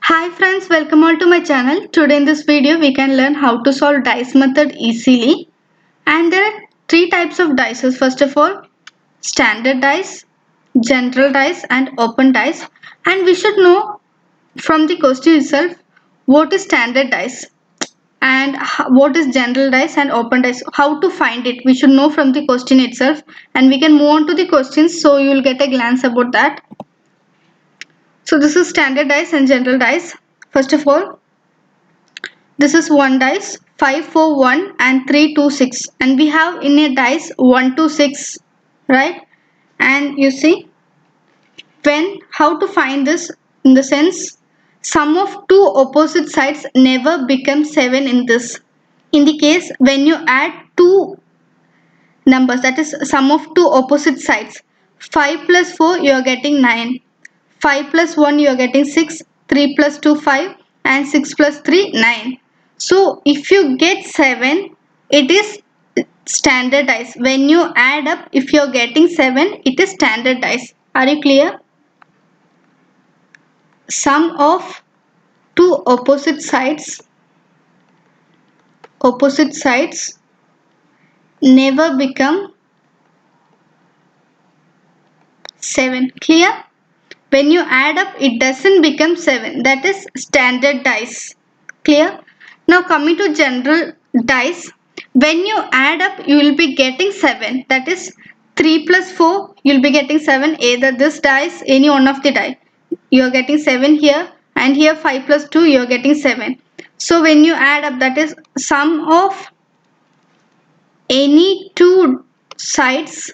Hi friends, welcome all to my channel. Today in this video we can learn how to solve dice method easily. And there are three types of dice. First of all, standard dice, general dice and open dice. And we should know from the question itself what is standard dice and what is general dice and open dice. How to find it, we should know from the question itself, and we can move on to the questions so you will get a glance about that. So this is standard dice and general dice. First of all, this is one dice 5 4 1 and 3 2 6, and we have in a dice 1 to 6, right? And you see when how to find this, in the sense sum of two opposite sides never becomes 7 in this. In the case when you add two numbers, that is sum of two opposite sides, 5 plus 4 you are getting 9, 5 plus 1 you are getting 6, 3 plus 2 5 and 6 plus 3 9. So if you get 7, it is standard dice. When you add up, if you are getting 7, it is standard dice. Are you clear? Sum of two opposite sides never become 7. Clear? When you add up, it doesn't become 7. That is standard dice. Clear? Now coming to general dice. When you add up, you will be getting 7. That is 3 plus 4, you will be getting 7. Either this dice, any one of the die. You are getting 7 here, and here 5 plus 2, you are getting 7. So when you add up, that is sum of any two sides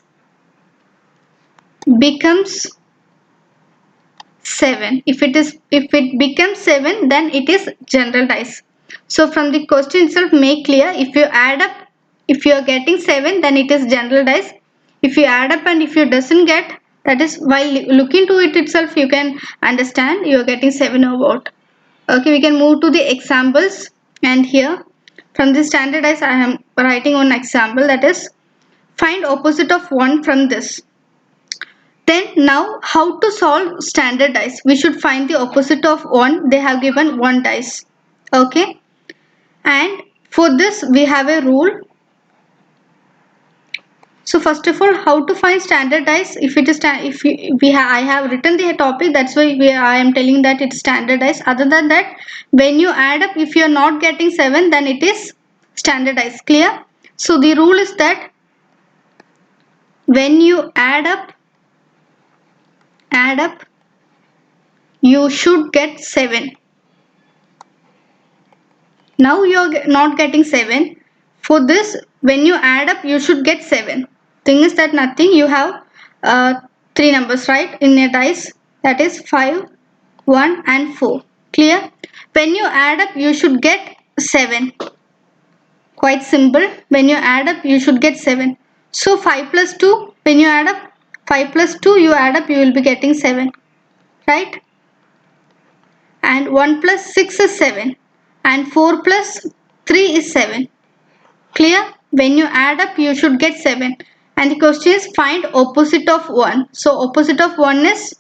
becomes 7. If it becomes 7, then it is general dice. So from the question itself, make clear, if you add up, if you are getting 7, then it is general dice. If you add up and if you doesn't get, that is while looking to it itself you can understand you are getting 7 or what. Okay, we can move to the examples. And here from the standard dice I am writing one example, that is find opposite of 1 from this. Then now how to solve standard dice? We should find the opposite of 1. They have given 1 dice. Okay. And for this we have a rule. So first of all, how to find standard dice? If it is I have written the topic, that's why I am telling that it's standard dice. Other than that, when you add up, if you are not getting 7, then it is standard dice. Clear? So the rule is that when you add up, you should get 7. Now you are not getting 7. For this, when you add up, you should get 7. Thing is that nothing, you have 3 numbers, right, in a dice, that is 5, 1 and 4. Clear? When you add up, you should get 7. Quite simple. When you add up, you should get 7. So 5 plus 2, when you add up, 5 plus 2 you add up, you will be getting 7. Right? And 1 plus 6 is 7. And 4 plus 3 is 7. Clear? When you add up, you should get 7. And the question is find opposite of 1. So opposite of 1 is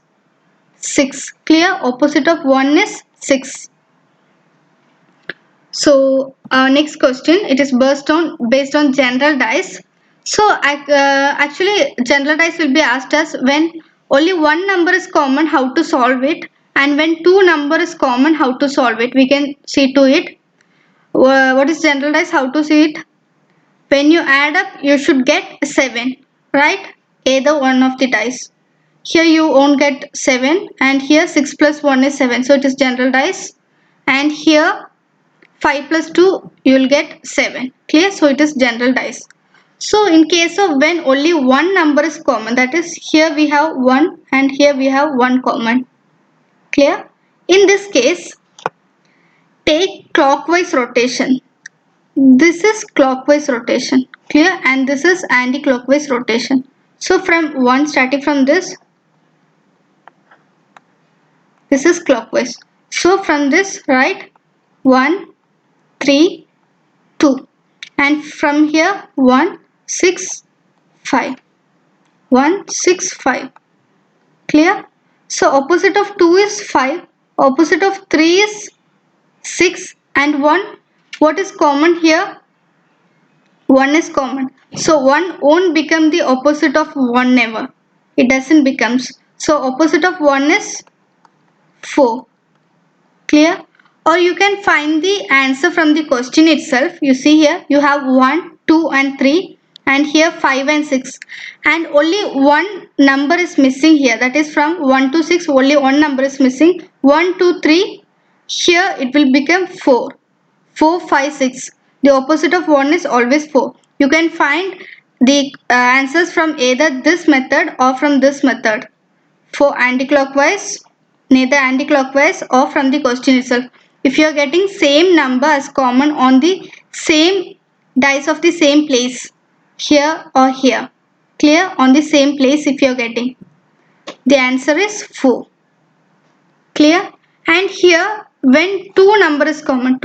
6. Clear? Opposite of 1 is 6. So next question, it is based on general dice. So actually general dice will be asked us when only one number is common, how to solve it, and when two number is common, how to solve it. We can see to it. What is general dice? How to see it? When you add up, you should get 7, right? Either one of the dice. Here you won't get 7, and here 6 plus 1 is 7, so it is general dice. And here 5 plus 2 you will get 7. Clear? So it is general dice. So in case of when only one number is common, that is here we have 1 and here we have 1 common. Clear? In this case, take clockwise rotation. This is clockwise rotation. Clear? And this is anti-clockwise rotation. So from 1, starting from this is clockwise. So from this, write 1 3 2, and from here 1 6 5, 1 6 5. Clear? So opposite of 2 is 5. Opposite of 3 is 6 and 1. What is common here? 1 is common. So 1 won't become the opposite of 1 never. It doesn't becomes. So opposite of 1 is 4. Clear? Or you can find the answer from the question itself. You see here you have 1, 2 and 3 and here 5 and 6 and only one number is missing here, that is from 1 to 6 only one number is missing. 1, 2, 3, here it will become 4. 4, 5, 6. The opposite of 1 is always 4. You can find the answers from either this method or from this method. For anti-clockwise, neither anti-clockwise or from the question itself. If you are getting same number as common on the same dice of the same place, here or here, clear, on the same place if you are getting, the answer is 4. Clear? And here when two number is common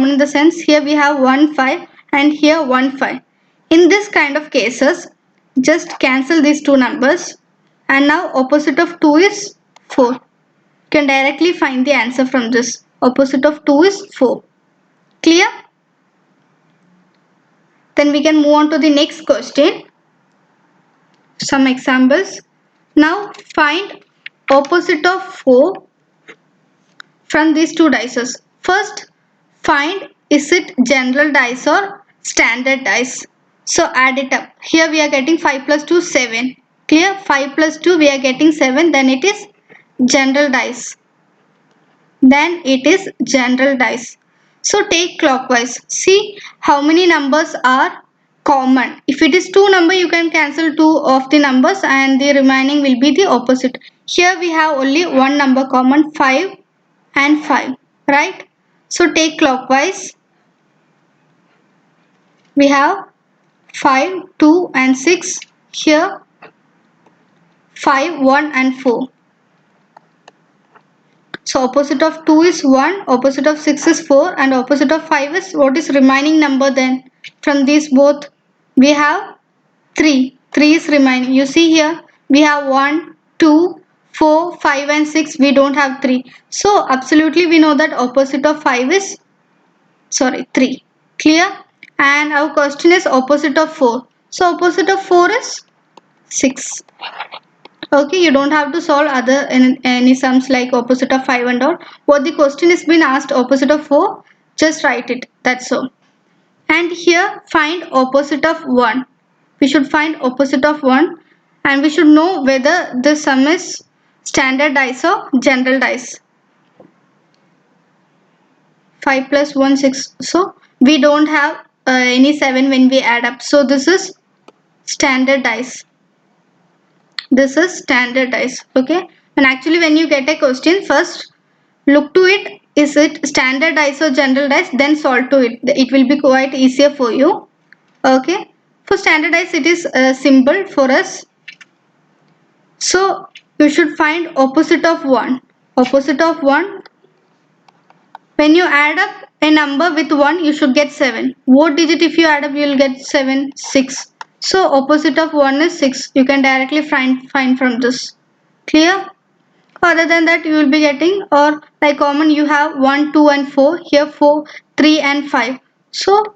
in the sense here we have 1 5 and here 1 5. In this kind of cases, just cancel these two numbers and now opposite of 2 is 4. You can directly find the answer from this. Opposite of 2 is 4. Clear? Then we can move on to the next question. Some examples. Now find opposite of 4 from these two dices. First, find is it general dice or standard dice. So add it up. Here we are getting 5 plus 2 7. Clear? 5 plus 2 we are getting 7. Then it is general dice. Then it is general dice. So take clockwise. See how many numbers are common. If it is 2 number, you can cancel 2 of the numbers and the remaining will be the opposite. Here we have only one number common, 5 and 5, right? So take clockwise. We have 5, 2 and 6. Here 5, 1 and 4. So opposite of 2 is 1, opposite of 6 is 4 and opposite of 5 is, what is remaining number then? From these both we have 3. 3 is remaining. You see here we have 1, 2, 4, 5 and 6. We don't have 3. So absolutely we know that opposite of 5 is 3. Clear? And our question is opposite of 4. So opposite of 4 is 6. Okay, you don't have to solve other any sums like opposite of 5 and all. What the question is been asked, opposite of 4, just write it. That's all. And here find opposite of 1. We should find opposite of 1 and we should know whether this sum is standard dice or general dice. 5 plus 1 6. So we don't have any 7 when we add up. So this is standard dice. This is standard dice. Okay, and actually when you get a question, first look to it, is it standard dice or general dice, then solve to it. It will be quite easier for you. Okay, for standard dice it is a symbol for us. So you should find opposite of 1. Opposite of 1, when you add up a number with 1 you should get 7. What digit if you add up you will get 7? 6. So opposite of 1 is 6. You can directly find from this. Clear? Other than that you will be getting, or like common you have 1, 2 and 4. Here 4, 3 and 5. So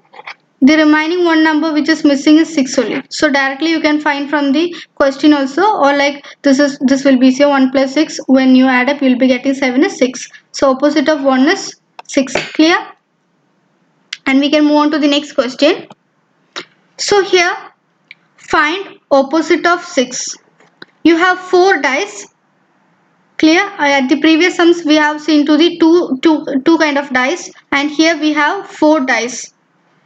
the remaining one number which is missing is 6 only. So directly you can find from the question also, or like this will be say 1 plus 6. When you add up you will be getting 7 is 6. So opposite of 1 is 6. Clear? And we can move on to the next question. So here find opposite of 6. You have 4 dice. Clear? At the previous sums we have seen to the two kind of dice and here we have 4 dice.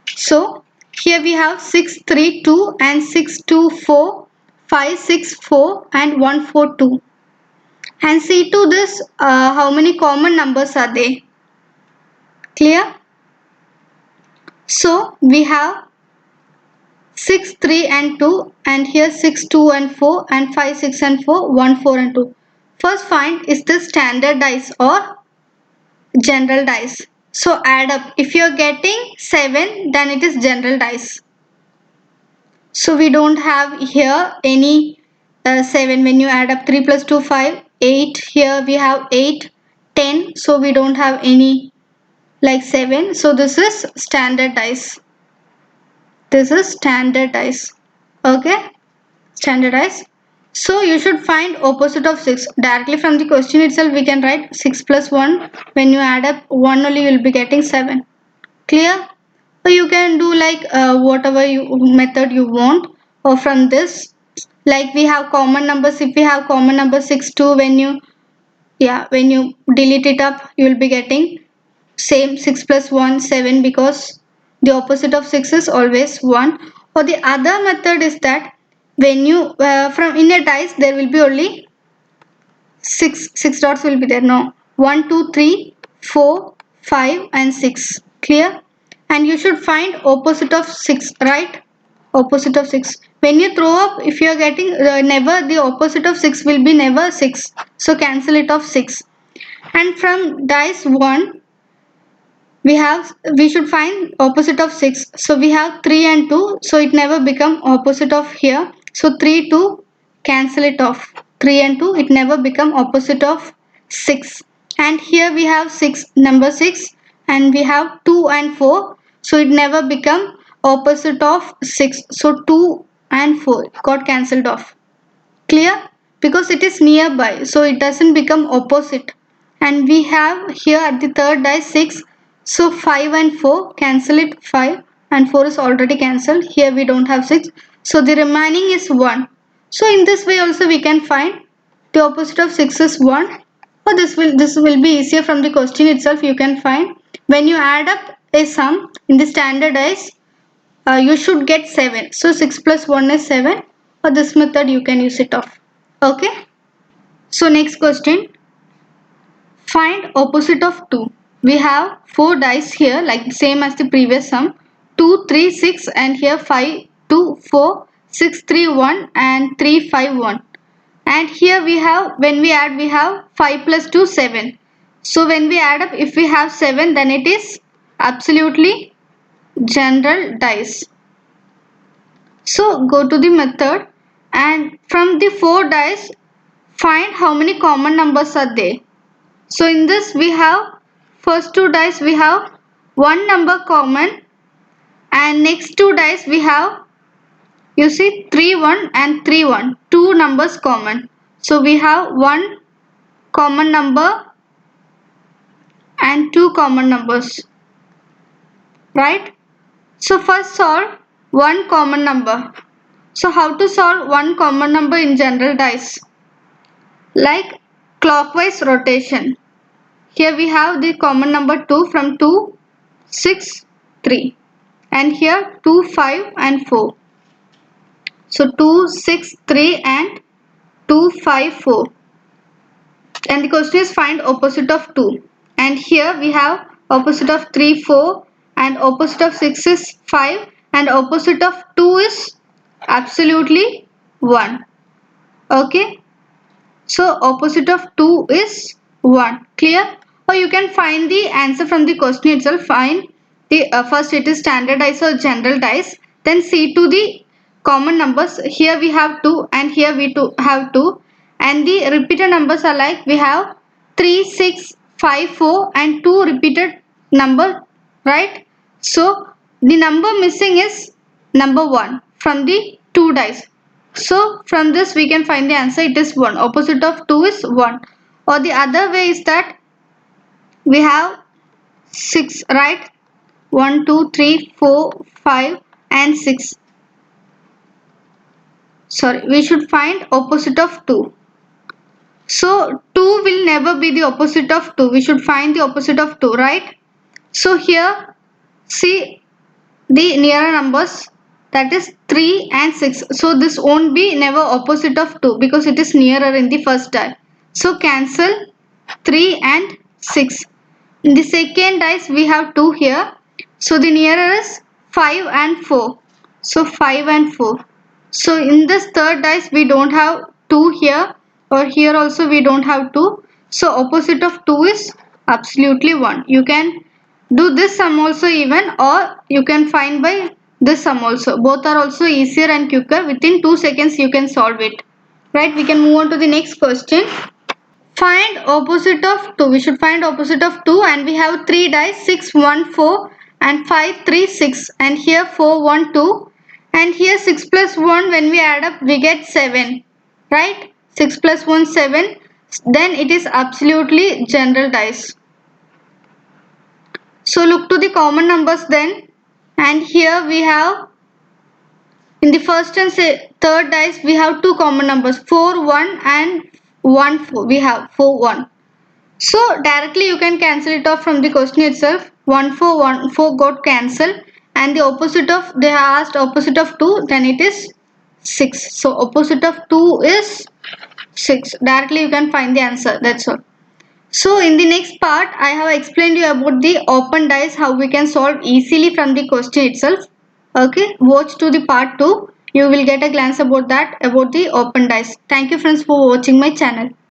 So here we have 6 3 2 and 6 2 4, 5 6 4 and 1 4 2. And see to this how many common numbers are there. Clear? So we have 6 3 and 2 and here 6 2 and 4 and 5 6 and 4, 1 4 and 2. First find is this standard dice or general dice. So add up. If you are getting 7 then it is general dice. So we don't have here any 7. When you add up 3 plus 2 5, 8. Here we have 8, 10, so we don't have any like 7. So this is standard dice. This is standard dice. Okay, standard dice. So you should find opposite of 6. Directly from the question itself we can write 6 plus 1. When you add up 1 only you will be getting 7. Clear? So you can do like whatever method you want, or from this, like we have common numbers. If we have common number 6 2, when you delete it up you will be getting same 6 plus 1 7, because the opposite of 6 is always 1. Or the other method is that when you from in a dice there will be only six dots will be there. No, 1 2 3 4 5 and 6. Clear? And you should find opposite of 6, right? Opposite of 6. When you throw up, if you are getting never, the opposite of 6 will be never 6, so cancel it off 6. And from dice 1 we should find opposite of 6, so we have 3 and 2, so it never become opposite of here. So 3 2, cancel it off. 3 and 2, it never become opposite of 6. And here we have 6, number 6, and we have 2 and 4, so it never become opposite of 6. So 2 and 4 got cancelled off. Clear? Because it is nearby, so it doesn't become opposite. And we have here at the third dice 6, so 5 and 4, cancel it. 5 and 4 is already cancelled. Here we don't have 6, so the remaining is 1. So in this way also we can find the opposite of 6 is 1. Or this will be easier. From the question itself you can find, when you add up a sum in the standard dice, you should get 7. So 6 plus 1 is 7. For this method you can use it off. Okay. So next question, find opposite of 2. We have 4 dice here, like same as the previous sum. 2 3 6 and here 5 2 4 6 3 1 and 3 5 1. And here we have, when we add, we have 5 plus 2 7. So when we add up, if we have 7, then it is absolutely general dice. So go to the method, and from the 4 dice find how many common numbers are there. So in this we have, first 2 dice we have one number common, and next 2 dice we have, you see, 3 1 and 3 1, 2 numbers common. So we have one common number and 2 common numbers, right? So first solve one common number. So how to solve one common number in general dice? Like clockwise rotation. Here we have the common number 2, from 2 6 3, and here 2 5 and 4. So 2 6 3 and 2 5 4, and the question is find opposite of 2. And here we have opposite of 3 4, and opposite of 6 is 5, and opposite of 2 is absolutely 1. Okay, so opposite of 2 is 1. Clear? Or you can find the answer from the question itself. Find the first it is standard dice or general dice, then see to the common numbers. Here we have 2 and here we have 2, and the repeated numbers are like we have 3 6 5 4 and 2 repeated number, right? So the number missing is number 1 from the 2 dice. So from this we can find the answer, it is 1. Opposite of 2 is 1. Or the other way is that we have 6, right? 1 2 3 4 5 and 6. Sorry, we should find opposite of 2. So 2 will never be the opposite of 2. We should find the opposite of 2, right? So here see the nearer numbers, that is 3 and 6. So this won't be never opposite of 2 because it is nearer in the first die. So cancel 3 and 6. In the second dice we have 2 here. So the nearer is 5 and 4. So 5 and 4. So in this third dice we don't have 2 here, or here also we don't have 2. So opposite of 2 is absolutely 1. You can do this sum also even, or you can find by this sum also. Both are also easier and quicker. Within 2 seconds you can solve it. Right, we can move on to the next question. Find opposite of 2. We should find opposite of 2 and we have 3 dice 6, 1, 4 and 5, 3, 6 and here 4, 1, 2 and here 6 plus 1 when we add up we get 7. Right? 6 plus 1 7. Then it is absolutely general dice. So look to the common numbers then, and here we have in the first and third dice we have two common numbers 4 1 and 1 4. We have 4 1. So directly you can cancel it off from the question itself. 1 4 1 4 got cancelled and the opposite of, they have asked opposite of 2, then it is 6. So opposite of 2 is 6. Directly you can find the answer. That's all. So in the next part, I have explained you about the open dice, how we can solve easily from the question itself. Okay, watch to the part 2. You will get a glance about that, about the open dice. Thank you friends for watching my channel.